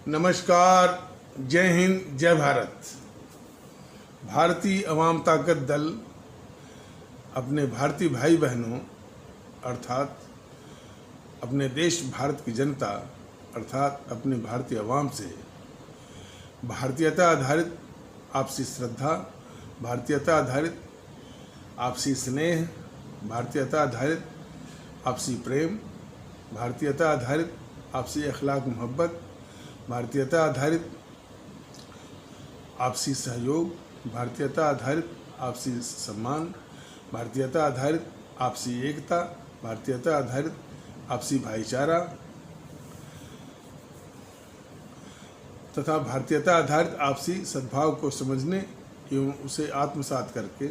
नमस्कार, जय हिंद, जय भारत। भारतीय अवाम ताकत दल अपने भारतीय भाई बहनों अर्थात अपने देश भारत की जनता अर्थात अपने भारतीय अवाम से भारतीयता आधारित आपसी श्रद्धा, भारतीयता आधारित आपसी स्नेह, भारतीयता आधारित आपसी प्रेम, भारतीयता आधारित आपसी अखलाक मोहब्बत, भारतीयता आधारित आपसी सहयोग, भारतीयता आधारित आपसी सम्मान, भारतीयता आधारित आपसी एकता, भारतीयता आधारित आपसी भाईचारा तथा भारतीयता आधारित आपसी सद्भाव को समझने एवं उसे आत्मसात करके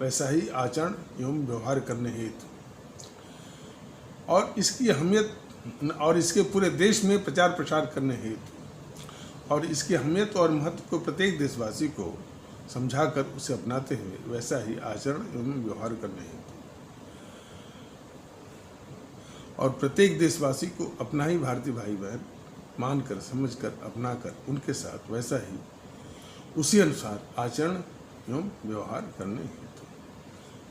वैसा ही आचरण एवं व्यवहार करने हेतु और इसकी अहमियत और इसके पूरे देश में प्रचार प्रसार करने हेतु और इसकी अहमियत और महत्व को प्रत्येक देशवासी को समझाकर उसे अपनाते हुए वैसा ही आचरण एवं व्यवहार करने हेतु और प्रत्येक देशवासी को अपना ही भारतीय भाई बहन मानकर, समझकर, अपनाकर उनके साथ वैसा ही उसी अनुसार आचरण एवं व्यवहार करने हेतु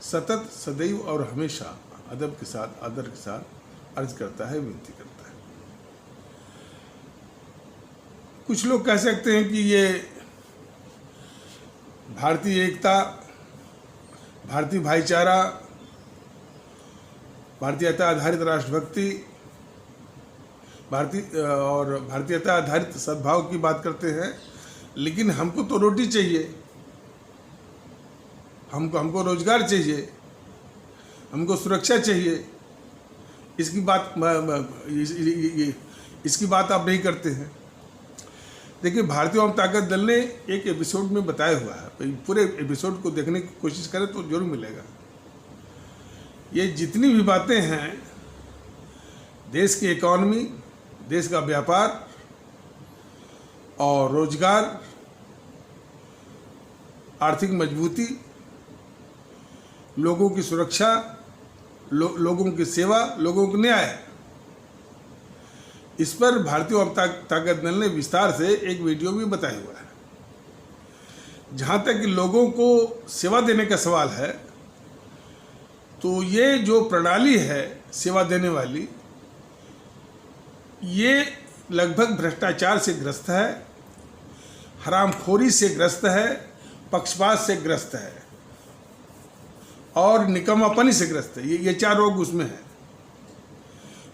सतत, सदैव और हमेशा अदब के साथ, आदर के साथ अर्ज करता है, विनती करता है। कुछ लोग कह सकते हैं कि ये भारतीय एकता, भारतीय भाईचारा, भारतीयता आधारित राष्ट्रभक्ति, भारतीयता आधारित सद्भाव की बात करते हैं, लेकिन हमको तो रोटी चाहिए, हमको रोजगार चाहिए, हमको सुरक्षा चाहिए। इसकी बात आप नहीं करते हैं। देखिए, भारतीय अवाम ताकत दल ने एक एपिसोड में बताया हुआ है, पूरे एपिसोड को देखने की कोशिश करें तो जरूर मिलेगा। ये जितनी भी बातें हैं, देश की इकॉनमी, देश का व्यापार और रोजगार, आर्थिक मजबूती, लोगों की सुरक्षा, लोगों की सेवा, लोगों को न्याय, इस पर भारतीय अवाम ताकत दल ने विस्तार से एक वीडियो भी बताया हुआ है। जहाँ तक कि लोगों को सेवा देने का सवाल है, तो ये जो प्रणाली है सेवा देने वाली, ये लगभग भ्रष्टाचार से ग्रस्त है, हरामखोरी से ग्रस्त है, पक्षपात से ग्रस्त है और निकम्मापनी से ग्रस्त है। ये चार रोग उसमें हैं।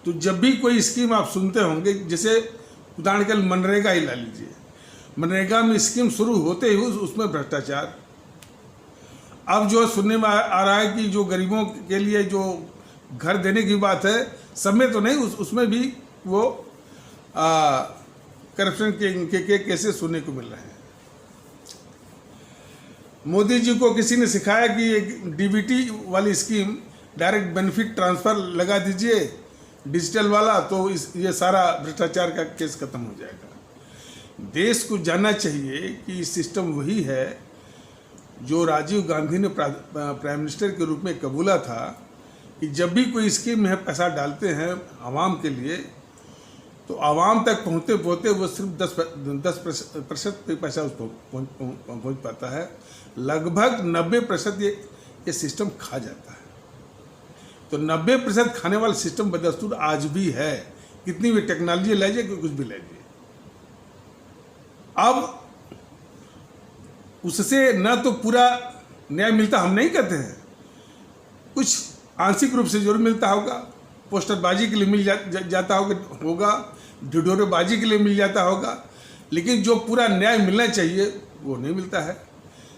तो जब भी कोई स्कीम आप सुनते होंगे, जैसे उदाहरण के लिए मनरेगा ही ला लीजिए, मनरेगा में स्कीम शुरू होते ही उसमें भ्रष्टाचार। अब जो सुनने में आ रहा है कि जो गरीबों के लिए जो घर देने की बात है, सब में तो नहीं, उसमें भी वो करप्शन के केसेस सुनने को मिल रहे हैं। मोदी जी को किसी ने सिखाया कि एक डीबीटी वाली स्कीम, डायरेक्ट बेनिफिट ट्रांसफ़र लगा दीजिए डिजिटल वाला, तो ये सारा भ्रष्टाचार का केस खत्म हो जाएगा। देश को जानना चाहिए कि सिस्टम वही है जो राजीव गांधी ने प्राइम मिनिस्टर के रूप में कबूला था कि जब भी कोई स्कीम में पैसा डालते हैं आवाम के लिए, तो आवाम तक पहुँचते पहुँचते वो सिर्फ 10% पैसा उस पहुँच पाता है। लगभग 90% ये सिस्टम खा जाता है। तो 90% खाने वाला सिस्टम बदस्तूर आज भी है, कितनी भी टेक्नोलॉजी ले जाए, कुछ भी ले जाए। अब उससे न तो पूरा न्याय मिलता, हम नहीं कहते हैं, कुछ आंशिक रूप से जरूर मिलता होगा, पोस्टरबाजी के लिए मिल जाता होगा, ढिढोरेबाजी के लिए मिल जाता होगा, लेकिन जो पूरा न्याय मिलना चाहिए वो नहीं मिलता है।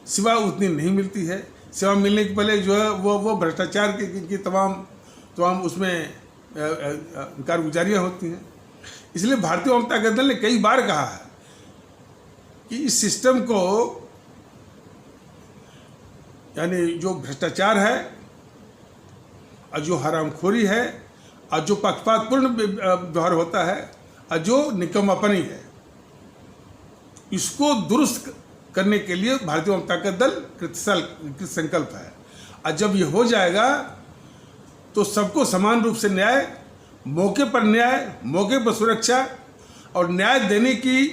सेवा उतनी नहीं मिलती है। सेवा मिलने के पहले जो है वो भ्रष्टाचार की तमाम उसमें कारगुजारियाँ होती हैं। इसलिए भारतीय अवाम ताकत दल ने कई बार कहा है कि इस सिस्टम को, यानी जो भ्रष्टाचार है और जो हरामखोरी है और जो पक्षपातपूर्ण व्यवहार होता है और जो निकम्मापनी है, इसको दुरुस्त करने के लिए भारतीय अवाम ताकत दल कृत संकल्प है। और जब ये हो जाएगा तो सबको समान रूप से न्याय, मौके पर न्याय, मौके पर सुरक्षा और न्याय देने की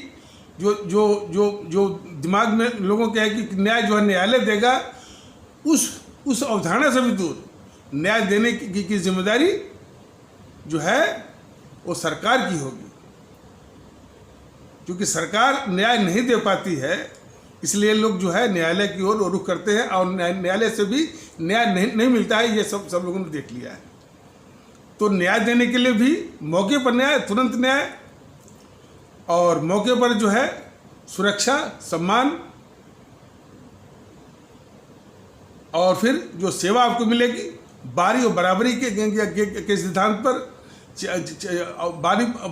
जो जो जो जो दिमाग में लोगों के है कि न्याय जो है न्यायालय देगा, उस अवधारणा से भी दूर न्याय देने की जिम्मेदारी जो है वो सरकार की होगी। क्योंकि सरकार न्याय नहीं दे पाती है, इसलिए लोग जो है न्यायालय की ओर रुख करते हैं और न्यायालय से भी न्याय नहीं मिलता है। ये सब लोगों ने देख लिया है। तो न्याय देने के लिए भी मौके पर न्याय, तुरंत न्याय, और मौके पर जो है सुरक्षा, सम्मान, और फिर जो सेवा आपको मिलेगी बारी और बराबरी के सिद्धांत पर,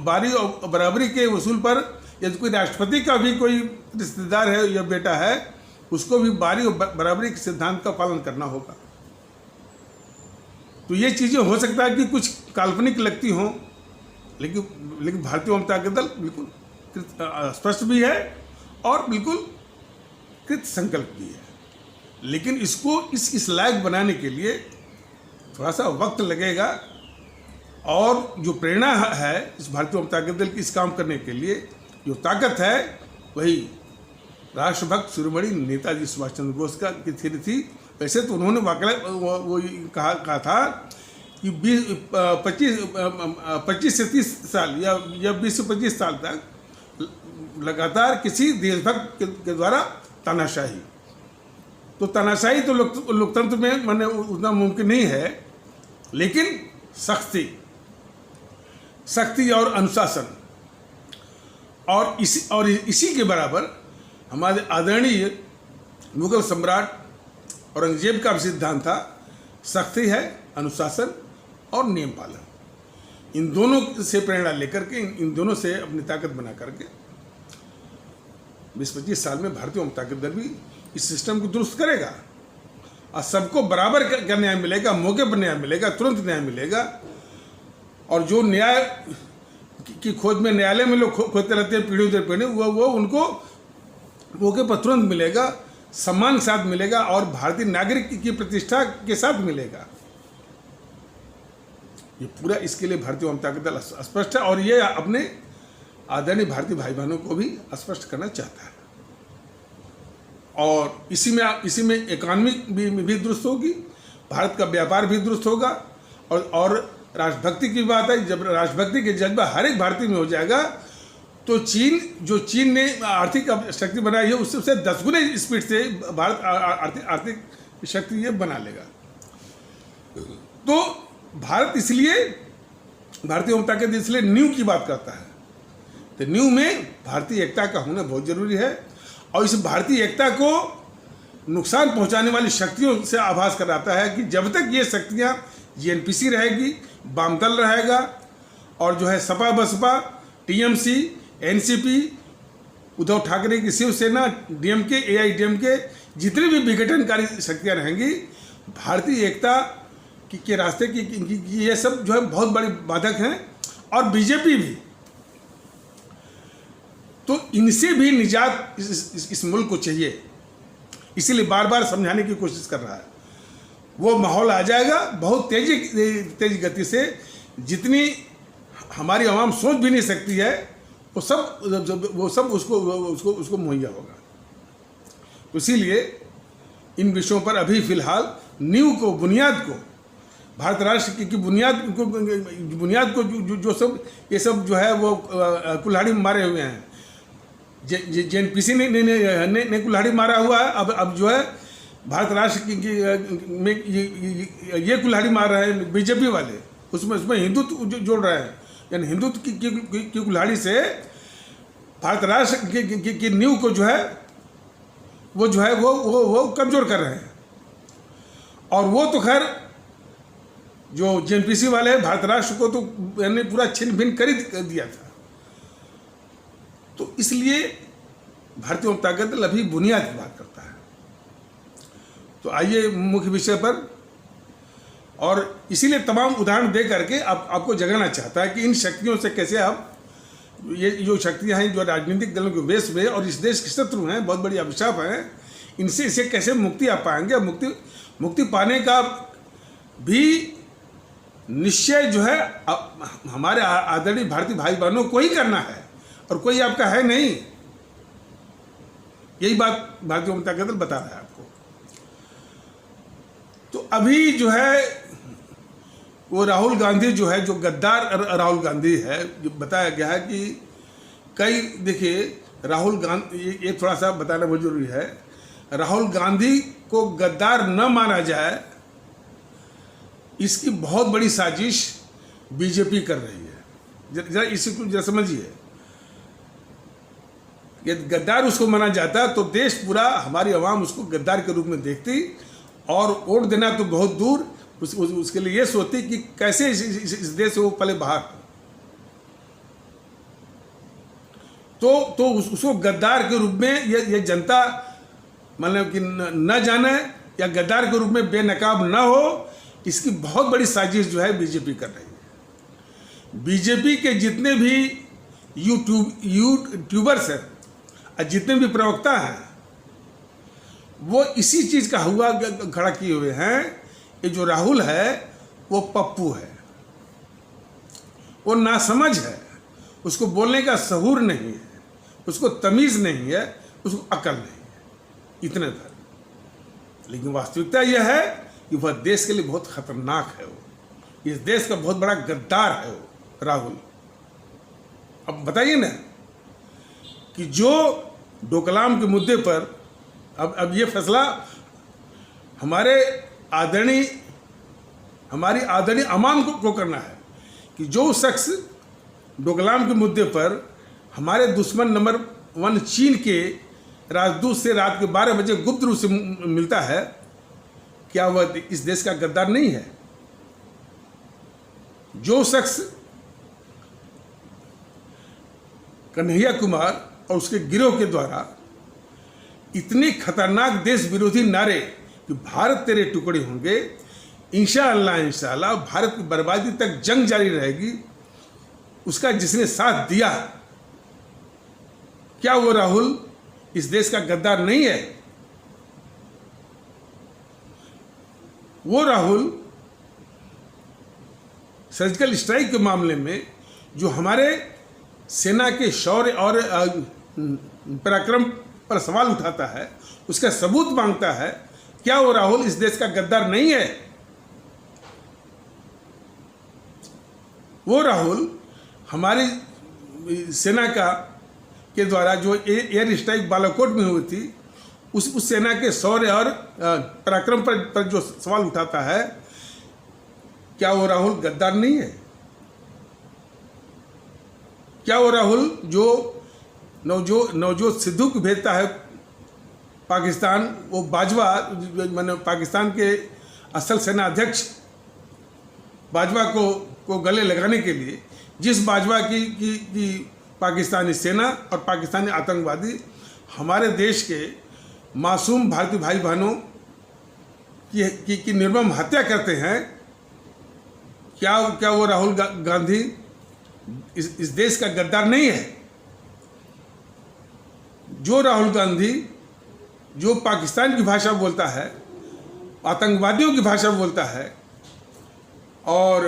बारी और बराबरी के उसूल पर। यदि कोई राष्ट्रपति का भी कोई रिश्तेदार है या बेटा है, उसको भी बारी और बराबरी के सिद्धांत का पालन करना होगा। तो ये चीज़ें हो सकता है कि कुछ काल्पनिक लगती हों, लेकिन भारतीय जनता दल बिल्कुल स्पष्ट भी है और बिल्कुल कृत संकल्प भी है। लेकिन इसको इस लायक बनाने के लिए थोड़ा सा वक्त लगेगा, और जो प्रेरणा है इस भारतीय जनता दल की इस काम करने के लिए, जो ताकत है, वही राष्ट्रभक्त शिरोमणि नेताजी सुभाष चंद्र बोस का थी। वैसे तो उन्होंने वाकई वो कहा था कि 25 से 30 साल या 20 से 25 साल तक लगातार किसी देशभक्त के द्वारा तानाशाही, तो तानाशाही तो लोकतंत्र में माने उतना मुमकिन नहीं है, लेकिन सख्ती और अनुशासन, और इसी के बराबर हमारे आदरणीय मुगल सम्राट औरंगजेब का भी सिद्धांत था, सख्ती है, अनुशासन और नियम पालन। इन दोनों से प्रेरणा लेकर के, इन दोनों से अपनी ताकत बना करके 20-25 साल में भारतीय जनता दल भी इस सिस्टम को दुरुस्त करेगा और सबको बराबर का न्याय मिलेगा, मौके पर न्याय मिलेगा, तुरंत न्याय मिलेगा। और जो न्याय की खोज में न्यायालय में लोग खोजते रहते हैं पीढ़ियों दर पीढ़ी, वो उनको मौके पर तुरंत मिलेगा, सम्मान के साथ मिलेगा और भारतीय नागरिक की प्रतिष्ठा के साथ मिलेगा। ये पूरा इसके लिए भारतीय जनता दल स्पष्ट है, और ये अपने आदरणीय भारतीय भाई बहनों को भी स्पष्ट करना चाहता है। और इसी में इकोनॉमी भी दुरुस्त होगी, भारत का व्यापार भी दुरुस्त होगा, और राष्ट्रभक्ति की बात है। जब राष्ट्रभक्ति के जज्बा हर एक भारतीय में हो जाएगा, तो चीन ने आर्थिक शक्ति बनाई है, उससे 10 गुने स्पीड से भारत आर्थिक शक्ति ये बना लेगा। तो भारत इसलिए भारतीय जनता के इसलिए न्यू की बात करता है। तो न्यू में भारतीय एकता का होना बहुत जरूरी है, और इस भारतीय एकता को नुकसान पहुंचाने वाली शक्तियों से आभास कराता है कि जब तक ये शक्तियां जेएनपीसी रहेगी, वामदल रहेगा, और जो है सपा बसपा, टीएमसी, एनसीपी, उद्धव ठाकरे की शिवसेना, डीएमके, एआईडीएमके, जितनी भी विघटनकारी शक्तियां रहेंगी, भारतीय एकता के रास्ते की ये सब जो है बहुत बड़ी बाधक हैं। और बीजेपी भी, तो इनसे भी निजात इस मुल्क को चाहिए, इसीलिए बार बार समझाने की कोशिश कर रहा है। वो माहौल आ जाएगा बहुत तेज गति से, जितनी हमारी आवाम सोच भी नहीं सकती है, वो सब उसको मुहैया होगा। तो इसीलिए इन विषयों पर अभी फिलहाल नींव को, बुनियाद को, भारत राष्ट्र की बुनियाद को जो सब ये सब जो है वो कुल्हाड़ी मारे हुए हैं। जेएनपीसी ने कुल्हाड़ी मारा हुआ है। अब जो है भारत राष्ट्र में ये कुल्हाड़ी मार रहे हैं बीजेपी वाले, उसमें हिंदुत्व जोड़ रहे हैं, यानी हिंदुत्व की कुल्हाड़ी से भारत राष्ट्र की नींव को जो है वो कमजोर कर रहे हैं। और वो तो खैर जो जेएनपीसी वाले हैं, भारत राष्ट्र को तो यानी पूरा छिन्न भिन्न कर ही दिया था। तो इसलिए भारतीय जनता दल अभी बुनियाद की बात करता है। तो आइए मुख्य विषय पर, और इसीलिए तमाम उदाहरण दे करके आपको जगाना चाहता है कि इन शक्तियों से कैसे आप, ये जो शक्तियां हैं जो राजनीतिक दलों के वेश में और इस देश के शत्रु हैं, बहुत बड़ी अभिशाप हैं, इसे कैसे मुक्ति आप पाएंगे। मुक्ति पाने का भी निश्चय जो है हमारे आदरणीय भारतीय भाई बहनों को ही करना है। और कोई आपका है नहीं। यही बात भारतीय जनता दल बता रहा है आपको। तो अभी जो है वो राहुल गांधी जो है, जो गद्दार राहुल गांधी है, जो बताया गया है कि कई, देखिए राहुल गांधी, ये थोड़ा सा बताना बहुत जरूरी है, राहुल गांधी को गद्दार न माना जाए, इसकी बहुत बड़ी साजिश बीजेपी कर रही है। जरा इसी को जरा समझिए। यदि गद्दार उसको माना जाता तो देश पूरा, हमारी आवाम उसको गद्दार के रूप में देखती और वोट देना तो बहुत दूर, उसके लिए ये सोचती कि कैसे इस देश से वो पले बाहर। तो उसको गद्दार के रूप में ये जनता मतलब कि न जाने या गद्दार के रूप में बेनकाब न हो, इसकी बहुत बड़ी साजिश जो है बीजेपी कर रही है। बीजेपी के जितने भी यूट्यूबर्स हैं और जितने भी प्रवक्ता हैं, वो इसी चीज़ का हुआ खड़ा किए हुए हैं। ये जो राहुल है वो पप्पू है, वो नासमझ है, उसको बोलने का सहूर नहीं है, उसको तमीज़ नहीं है, उसको अकल नहीं है, इतने भर। लेकिन वास्तविकता यह है कि वह देश के लिए बहुत खतरनाक है। वो इस देश का बहुत बड़ा गद्दार है वो राहुल। अब बताइए ना कि जो डोकलाम के मुद्दे पर अब ये फैसला हमारी आदरणीय अमान को करना है कि जो शख्स डोकलाम के मुद्दे पर हमारे दुश्मन नंबर 1 चीन के राजदूत से रात के 12 बजे गुप्त रूप से मिलता है, क्या वह इस देश का गद्दार नहीं है? जो शख्स कन्हैया कुमार और उसके गिरोह के द्वारा इतने खतरनाक देश विरोधी नारे कि भारत तेरे टुकड़े होंगे, इंशाअल्लाह भारत की बर्बादी तक जंग जारी रहेगी, उसका जिसने साथ दिया, क्या वो राहुल इस देश का गद्दार नहीं है? वो राहुल सर्जिकल स्ट्राइक के मामले में जो हमारे सेना के शौर्य और पराक्रम पर सवाल उठाता है, उसका सबूत मांगता है, क्या वो राहुल इस देश का गद्दार नहीं है? वो राहुल हमारी सेना के द्वारा जो एयर स्ट्राइक बालाकोट में हुई थी, उस सेना के शौर्य और पराक्रम पर जो सवाल उठाता है, क्या वो राहुल गद्दार नहीं है? क्या वो राहुल जो नवजोत सिद्धू को भेजता है पाकिस्तान, वो बाजवा मैंने पाकिस्तान के असल सेना अध्यक्ष बाजवा को गले लगाने के लिए, जिस बाजवा की पाकिस्तानी सेना और पाकिस्तानी आतंकवादी हमारे देश के मासूम भारतीय भाई बहनों की निर्मम हत्या करते हैं, क्या वो राहुल गांधी इस देश का गद्दार नहीं है? जो राहुल गांधी जो पाकिस्तान की भाषा बोलता है, आतंकवादियों की भाषा बोलता है और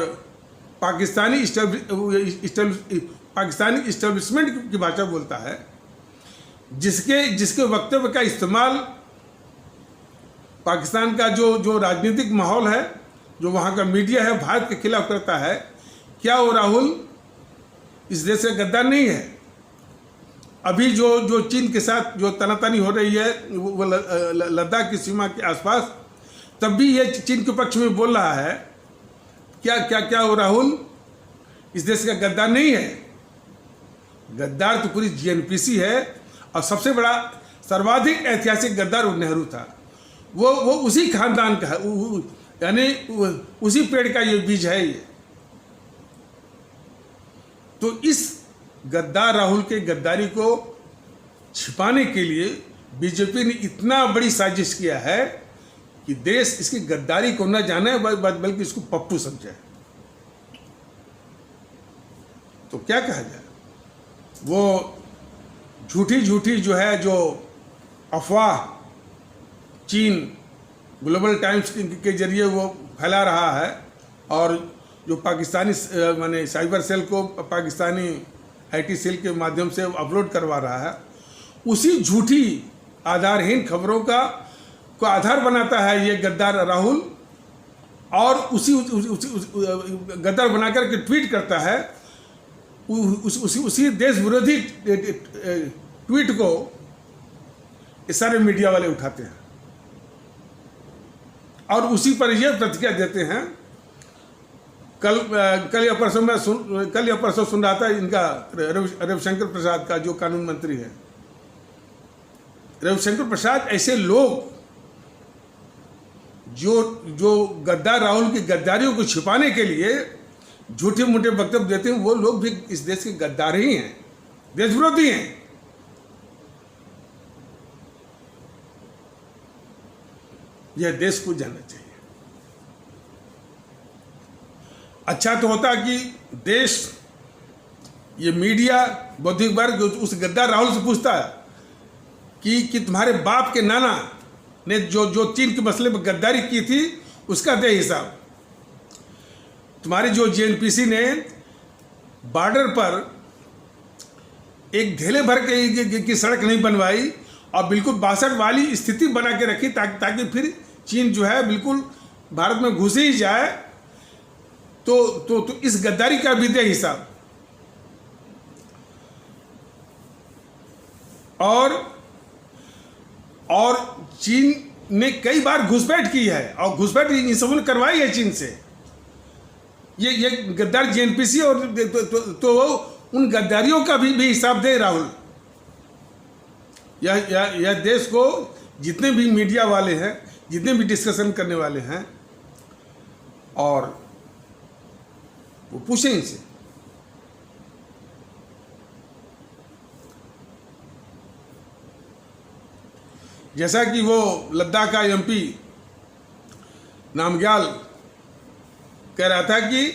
पाकिस्तानी इस्टेब्लिशमेंट की भाषा बोलता है, जिसके वक्तव्य का इस्तेमाल पाकिस्तान का जो राजनीतिक माहौल है, जो वहाँ का मीडिया है, भारत के खिलाफ करता है, क्या वो राहुल इस देश का गद्दार नहीं है? अभी जो चीन के साथ जो तनातनी हो रही है वो लद्दाख की सीमा के आसपास, तब भी ये चीन के पक्ष में बोल रहा है, क्या वो राहुल इस देश का गद्दार नहीं है? गद्दार तो पूरी जीएनपीसी है और सबसे बड़ा सर्वाधिक ऐतिहासिक गद्दार वो नेहरू था। वो उसी खानदान का है, यानी उसी पेड़ का ये बीज है ये। तो इस गद्दार राहुल के गद्दारी को छिपाने के लिए बीजेपी ने इतना बड़ी साजिश किया है कि देश इसकी गद्दारी को न जाने बल्कि इसको पप्पू समझे। तो क्या कहा जाए, वो झूठी जो है, जो अफवाह चीन ग्लोबल टाइम्स के जरिए वो फैला रहा है और जो पाकिस्तानी माने साइबर सेल को पाकिस्तानी IT सेल के माध्यम से अपलोड करवा रहा है, उसी झूठी आधारहीन खबरों को आधार बनाता है ये गद्दार राहुल, और उसी गद्दार बनाकर के ट्वीट करता है। उसी देश विरोधी ट्वीट को ये सारे मीडिया वाले उठाते हैं और उसी पर यह प्रतिक्रिया देते हैं। कल या परसों सुन रहा था इनका रविशंकर प्रसाद का, जो कानून मंत्री है। रविशंकर प्रसाद ऐसे लोग जो गद्दार राहुल की गद्दारियों को छिपाने के लिए झूठे मूठे वक्तव्य देते हैं, वो लोग भी इस देश के गद्दार ही हैं, देश विरोधी हैं। यह देश को जानना चाहिए। अच्छा तो होता कि देश, ये मीडिया, बौद्धिक वर्ग उस गद्दार राहुल से पूछता है कि तुम्हारे बाप के नाना ने जो चीन के मसले पर गद्दारी की थी उसका दे हिसाब। तुम्हारी जो JNPC ने बॉर्डर पर एक ढेले भर की सड़क नहीं बनवाई और बिल्कुल 62 वाली स्थिति बना के रखी ताकि फिर चीन जो है बिल्कुल भारत में घुस ही जाए, तो इस गद्दारी का भी दे हिसाब। और चीन ने कई बार घुसपैठ की है और घुसपैठ इन सबों ने करवाई है चीन से। ये गद्दार JNPC और तो उन गद्दारियों का भी हिसाब दे राहुल। यह देश को जितने भी मीडिया वाले हैं, जितने भी डिस्कशन करने वाले हैं, और वो पूछें इनसे। जैसा कि वो लद्दाख का MP नामग्याल कह रहा था कि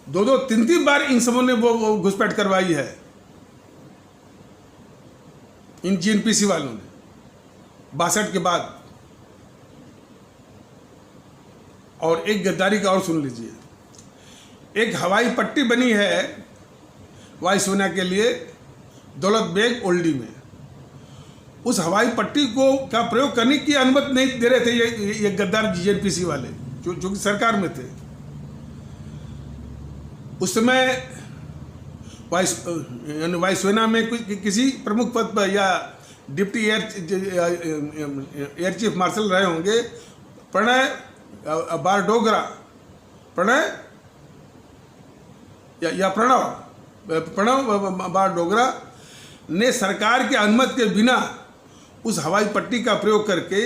2-3 बार इन सबों ने वो घुसपैठ करवाई है, इन JNPC वालों ने 62 के बाद। और एक गद्दारी का और सुन लीजिए। एक हवाई पट्टी बनी है वायुसेना के लिए दौलत बेग ओल्डी में। उस हवाई पट्टी का प्रयोग करने की अनुमति नहीं दे रहे थे ये गद्दार JNPC वाले, जो कि सरकार में थे उस समय। वायुसेना में किसी प्रमुख पद पर या डिप्टी एयर चीफ मार्शल रहे होंगे प्रणय बारडोगरा ने सरकार की अनुमति के बिना उस हवाई पट्टी का प्रयोग करके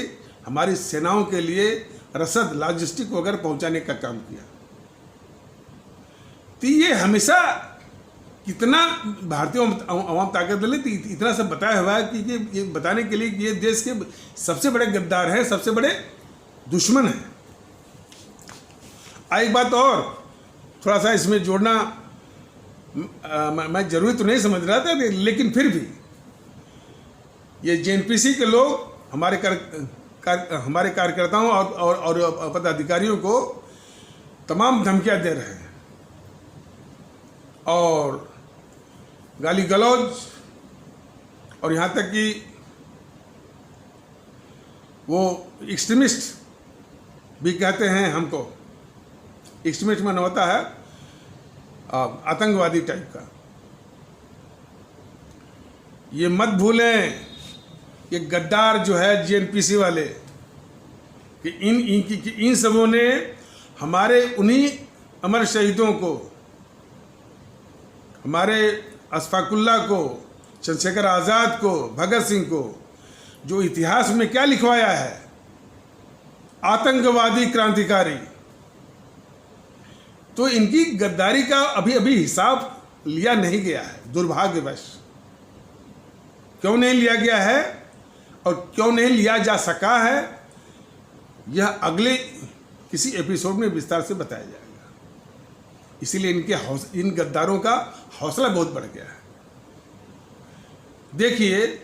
हमारी सेनाओं के लिए रसद, लॉजिस्टिक वगैरह पहुंचाने का काम किया। तो ये हमेशा कितना भारतीय अवाम ताकत ले, इतना सब बताया हुआ है कि ये बताने के लिए कि ये देश के सबसे बड़े गद्दार हैं, सबसे बड़े दुश्मन हैं। एक बात और थोड़ा सा इसमें जोड़ना मैं जरूरी तो नहीं समझ रहा था, लेकिन फिर भी ये JNPC के लोग हमारे कार्यकर्ताओं और पदाधिकारियों को तमाम धमकियां दे रहे हैं और गाली गलौज, और यहाँ तक कि वो एक्सट्रीमिस्ट भी कहते हैं हमको। एक्सट्रीमिस्ट माने होता है आतंकवादी टाइप का। ये मत भूलें ये गद्दार जो है JNPC वाले कि इन सबों ने हमारे उन्हीं अमर शहीदों को, हमारे अशफाकुल्ला को, चंद्रशेखर आज़ाद को, भगत सिंह को, जो इतिहास में क्या लिखवाया है, आतंकवादी क्रांतिकारी, तो इनकी गद्दारी का अभी हिसाब लिया नहीं गया है। दुर्भाग्यवश क्यों नहीं लिया गया है और क्यों नहीं लिया जा सका है, यह अगले किसी एपिसोड में विस्तार से बताया जाएगा। इसीलिए इन गद्दारों का हौसला बहुत बढ़ गया है। देखिए,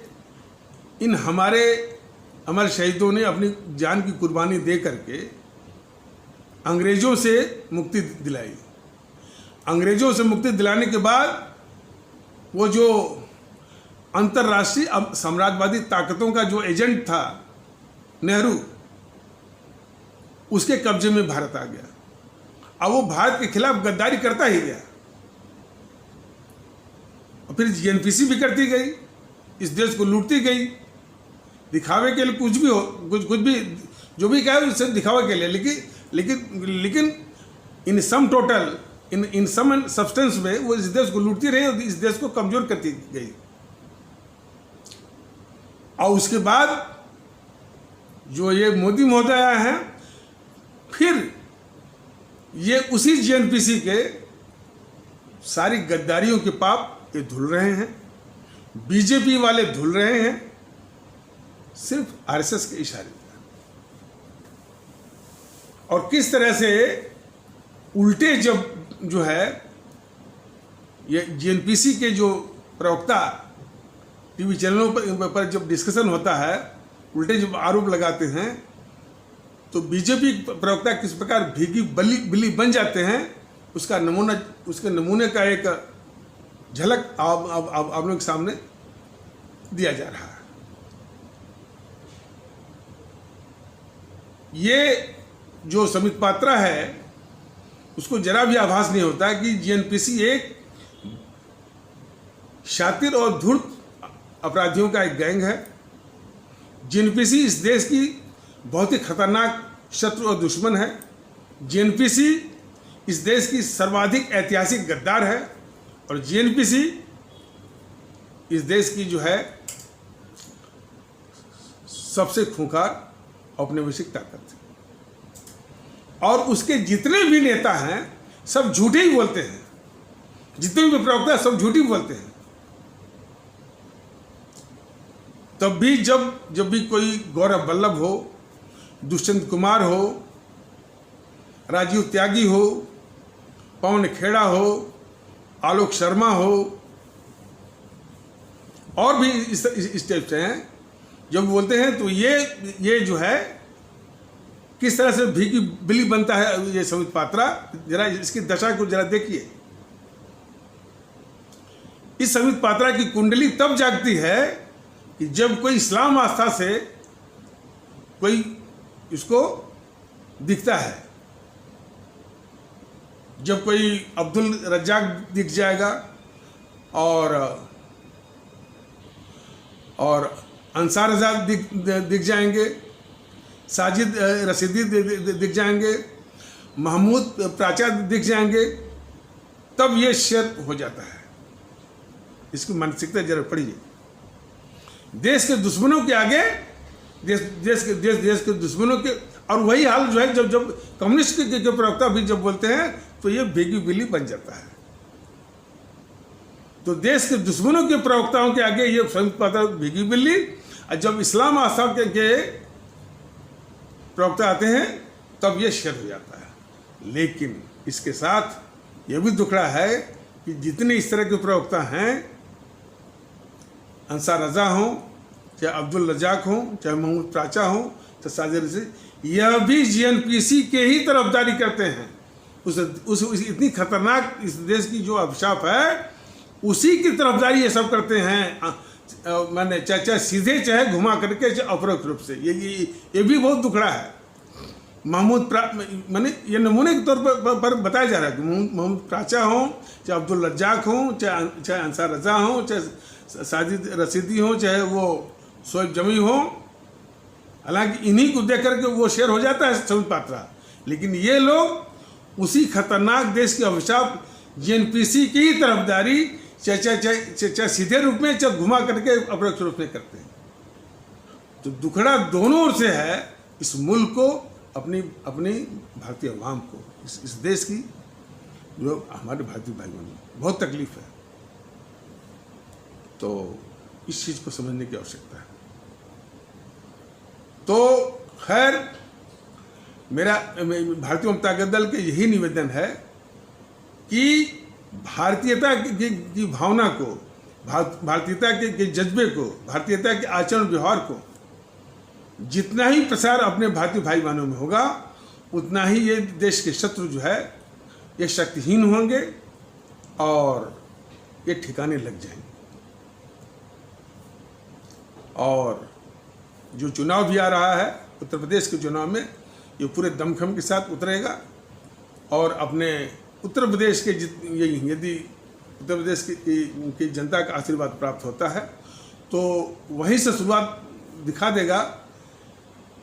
इन हमारे अमर शहीदों ने अपनी जान की कुर्बानी दे करके अंग्रेज़ों से मुक्ति दिलाई। अंग्रेज़ों से मुक्ति दिलाने के बाद वो जो अंतर्राष्ट्रीय साम्राज्यवादी ताकतों का जो एजेंट था नेहरू, उसके कब्जे में भारत आ गया। अब वो भारत के खिलाफ गद्दारी करता ही गया, और फिर जीएनपीसी भी करती गई, इस देश को लूटती गई, दिखावे के लिए कुछ भी हो, कुछ भी जो भी कहे उससे दिखावे के लिए, लेकिन इन सम टोटल, इन सम सब्सटेंस में वो इस देश को लूटती रही और इस देश को कमजोर करती गई। और उसके बाद जो ये मोदी महोदय आए हैं, फिर ये उसी जीएनपीसी के सारी गद्दारियों के पाप ये धुल रहे हैं, बीजेपी वाले धुल रहे हैं, सिर्फ आरएसएस के इशारे पर। और किस तरह से उल्टे जब जो है ये जीएनपीसी के जो प्रवक्ता टीवी चैनलों पर जब डिस्कशन होता है, उल्टे जब आरोप लगाते हैं, तो बीजेपी प्रवक्ता किस प्रकार भीगी बिल्ली बन जाते हैं, उसका नमूना, उसके नमूने का एक झलक आप लोगों के सामने दिया जा रहा है। ये जो समित पात्रा है, उसको जरा भी आभास नहीं होता कि जीएनपीसी एक शातिर और धूर्त अपराधियों का एक गैंग है। जीएनपीसी इस देश की बहुत ही खतरनाक शत्रु और दुश्मन है। जीएनपीसी इस देश की सर्वाधिक ऐतिहासिक गद्दार है, और जीएनपीसी इस देश की जो है सबसे खूंखार औपनिवेशिक ताकत है। और उसके जितने भी नेता हैं सब झूठे ही बोलते हैं, जितने भी प्रवक्ता सब झूठी बोलते हैं। तब भी जब भी कोई गौरव वल्लभ हो, दुष्यंत कुमार हो, राजीव त्यागी हो, पवन खेड़ा हो, आलोक शर्मा हो, और भी इस टाइप से हैं, जब बोलते हैं तो ये जो है किस तरह से भीगी बिल्ली बनता है ये समित पात्रा। जरा इसकी दशा को जरा देखिए। इस समित पात्रा की कुंडली तब जागती है कि जब कोई इस्लाम आस्था से कोई इसको दिखता है, जब कोई अब्दुल रज्जाक दिख जाएगा और अंसार रजा दिख जाएंगे, साजिद रशीदी दिख जाएंगे, महमूद प्राचा दिख जाएंगे, तब ये शेर हो जाता है। इसकी मानसिकता जरा पढ़िए। देश के दुश्मनों के आगे, देश के दुश्मनों के, और वही हाल जो है जब कम्युनिस्ट के प्रवक्ता भी जब बोलते हैं तो ये भीगी बिल्ली बन जाता है। तो देश के दुश्मनों के प्रवक्ताओं के आगे ये समित पात्रा भीगी बिल्ली, और जब इस्लाम आस्था के प्रवक्ता आते हैं तब ये शेर हो जाता है। लेकिन इसके साथ ये भी दुखड़ा है कि जितने इस तरह के प्रवक्ता हैं, अंसार रजा हों, चाहे अब्दुल रजाक हों, चाहे महमूद प्राचा हों, चाहे साजिद रशीद, यह भी जीएनपीसी के ही तरफदारी करते हैं। उस इतनी खतरनाक इस देश की जो अभिशाप है, उसी की तरफदारी ये सब करते हैं। मैंने चाहे सीधे चाहे घुमा करके, चाहे अपरोक्ष रूप से। ये भी बहुत दुखड़ा है। मैंने ये नमूने के तौर पर बताया जा रहा है कि महमूद प्राचा हों, चाहे अब्दुल रज्जाक हों, चाहे अंसार रजा हों, चाहे साजिद रशीदी हों, चाहे वो शोएब जमी हों, हालांकि इन्हीं को देख करके वो शेर हो जाता है समित पात्रा। लेकिन ये लोग उसी खतरनाक देश के अभिशाप जीएनपीसी की ही तरफदारी चाहे सीधे रूप में, चाहे घुमा करके अपरोक्ष रूप में करते हैं। तो दुखड़ा दोनों ओर से है। इस मुल्क को, अपनी भारतीय अवाम को, इस देश की जो हमारे भारतीय भाई बहनों बहुत तकलीफ है। तो इस चीज़ को समझने की आवश्यकता है। तो खैर, मेरा भारतीय जनता दल के यही निवेदन है कि भारतीयता की भावना को, भारतीयता के जज्बे को, भारतीयता के आचरण व्यवहार को जितना ही प्रसार अपने भारतीय भाई बहनों में होगा, उतना ही ये देश के शत्रु जो है ये शक्तिहीन होंगे और ये ठिकाने लग जाएंगे। और जो चुनाव भी आ रहा है उत्तर प्रदेश के चुनाव में, ये पूरे दमखम के साथ उतरेगा और अपने उत्तर प्रदेश के यदि उत्तर प्रदेश की जनता का आशीर्वाद प्राप्त होता है तो वहीं से शुरुआत दिखा देगा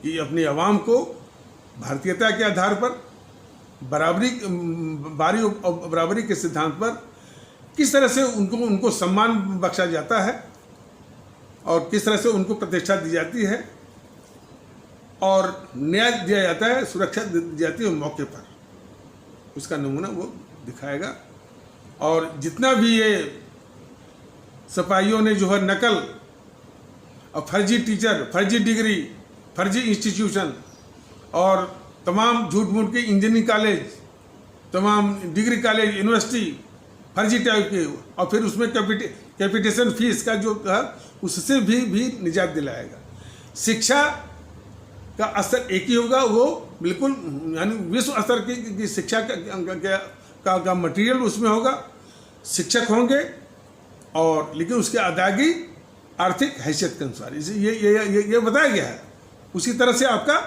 कि अपनी आवाम को भारतीयता के आधार पर बराबरी के सिद्धांत पर किस तरह से उनको सम्मान बख्शा जाता है और किस तरह से उनको प्रतिष्ठा दी जाती है और न्याय दिया जाता है, सुरक्षा दी जाती है मौके पर, उसका नमूना वो दिखाएगा। और जितना भी ये सिपाहियों ने जो है नकल और फर्जी टीचर, फर्जी डिग्री, फर्जी इंस्टीट्यूशन और तमाम झूठ मूठ के इंजीनियरिंग कॉलेज, तमाम डिग्री कॉलेज, यूनिवर्सिटी फर्जी टाइप के, और फिर उसमें कैपिटेशन फीस का जो है उससे भी निजात दिलाएगा। शिक्षा का स्तर एक ही होगा, वो बिल्कुल यानी विश्व स्तर की शिक्षा का मटेरियल उसमें होगा, शिक्षक होंगे और लेकिन उसकी अदायगी आर्थिक हैसियत के अनुसार, ये बताया गया है। उसी तरह से आपका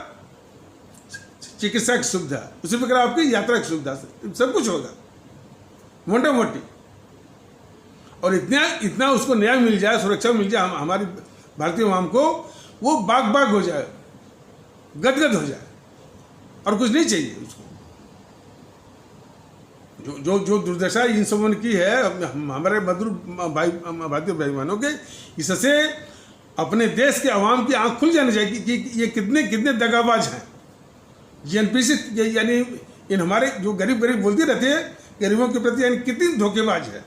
चिकित्सा की सुविधा, उसी प्रकार आपकी यात्रा की सुविधा, सब कुछ होगा मोटा मोटी। और इतना उसको न्याय मिल जाए, सुरक्षा मिल जाए हमारी भारतीय आवाम को, वो बाग हो जाए, गदगद हो जाए और कुछ नहीं चाहिए उसको। जो दुर्दशा इन सबों ने की है हमारे भारतीय भाई बहनों के, इससे अपने देश के अवाम की आंख खुल जानी चाहिए कि ये कितने दगाबाज हैं। एनपीसी यानी इन हमारे जो गरीब बोलते रहते हैं गरीबों के प्रति, यानी कितनी धोखेबाज है।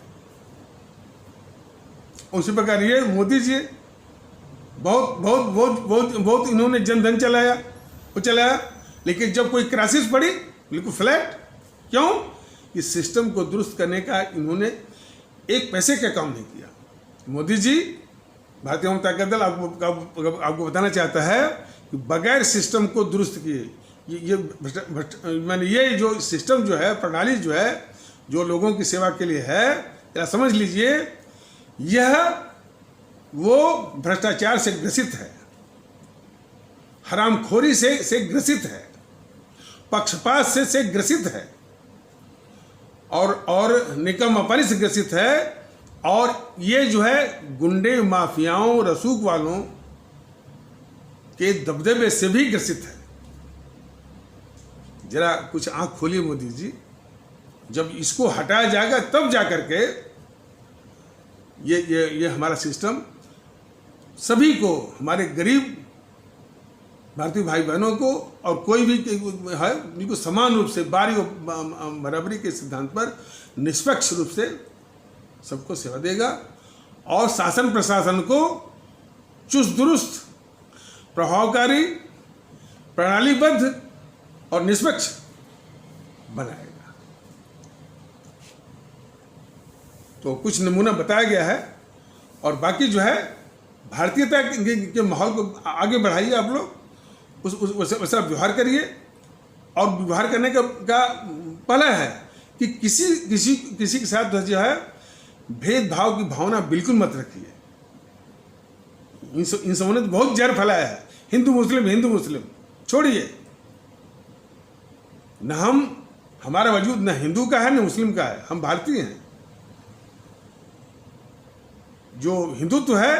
उसी प्रकार ये मोदी जी बहुत इन्होंने जनधन चलाया, लेकिन जब कोई क्राइसिस पड़ी बिल्कुल फ्लैट। क्यों? कि सिस्टम को दुरुस्त करने का इन्होंने एक पैसे का काम नहीं किया। मोदी जी, भारतीय जनता दल आपको बताना चाहता है कि बगैर सिस्टम को दुरुस्त किए ये जो सिस्टम जो है, प्रणाली जो है, जो लोगों की सेवा के लिए है, या समझ लीजिए यह वो भ्रष्टाचार से ग्रसित है, हरामखोरी से ग्रसित है, पक्षपात से ग्रसित है और निकम्मापनी से ग्रसित है। और ये जो है गुंडे, माफियाओं, रसूख वालों के दबदबे से भी ग्रसित है। जरा कुछ आंख खोलिए मोदी जी, जब इसको हटाया जाएगा तब जाकर के ये हमारा सिस्टम सभी को, हमारे गरीब भारतीय भाई बहनों को और कोई भी है जिनको समान रूप से बराबरी के सिद्धांत पर निष्पक्ष रूप से सबको सेवा देगा और शासन प्रशासन को चुस्त दुरुस्त, प्रभावकारी, प्रणालीबद्ध और निष्पक्ष बनाएगा। तो कुछ नमूना बताया गया है और बाकी जो है भारतीयता के माहौल को आगे बढ़ाइए आप लोग, वैसा व्यवहार करिए। और व्यवहार करने का पहला है कि किसी के साथ जो है भेदभाव की भावना बिल्कुल मत रखिए। इन सबों ने बहुत जहर फैलाया है, हिंदू मुस्लिम छोड़िए। न हमारा वजूद न हिंदू का है न मुस्लिम का है, हम भारतीय हैं। जो हिंदुत्व है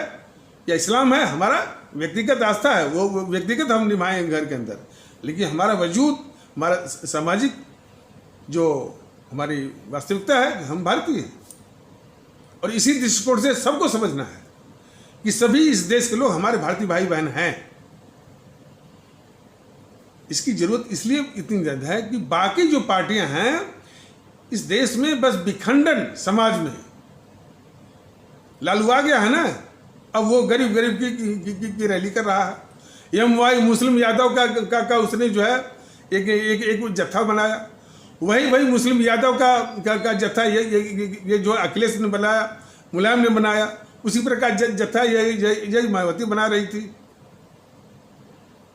या इस्लाम है हमारा व्यक्तिगत आस्था है, वो व्यक्तिगत हम निभाएं घर के अंदर, लेकिन हमारा वजूद, हमारा सामाजिक जो हमारी वास्तविकता है, हम भारतीय हैं। और इसी दृष्टिकोण से सबको समझना है कि सभी इस देश के लोग हमारे भारतीय भाई बहन हैं। इसकी जरूरत इसलिए इतनी ज़्यादा है कि बाकी जो पार्टियां हैं इस देश में बस विखंडन समाज में लालू आ गया है ना, अब वो गरीब की रैली कर रहा है। MY मुस्लिम यादव का उसने जो है एक जत्था बनाया, वही मुस्लिम यादव का जत्था ये जो अखिलेश ने बनाया, मुलायम ने बनाया, उसी प्रकार जत्था यही मायावती बना रही थी।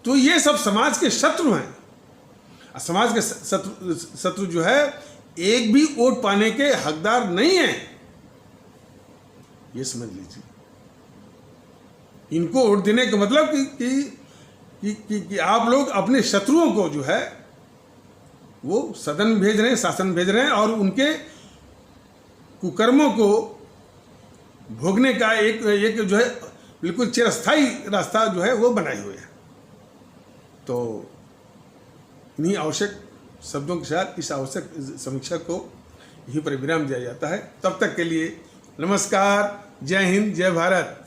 तो ये सब समाज के शत्रु हैं। समाज के शत्रु जो है एक भी वोट पाने के हकदार नहीं है, ये समझ लीजिए। इनको वोट देने का मतलब कि आप लोग अपने शत्रुओं को जो है वो सदन भेज रहे हैं, शासन भेज रहे हैं, और उनके कुकर्मों को भोगने का एक जो है बिल्कुल चिरस्थायी रास्ता जो है वो बनाए हुए हैं। तो इन्हीं आवश्यक शब्दों के साथ इस आवश्यक समीक्षा को यहीं पर विराम दिया जाता है। तब तक के लिए नमस्कार, जय हिंद, जय भारत।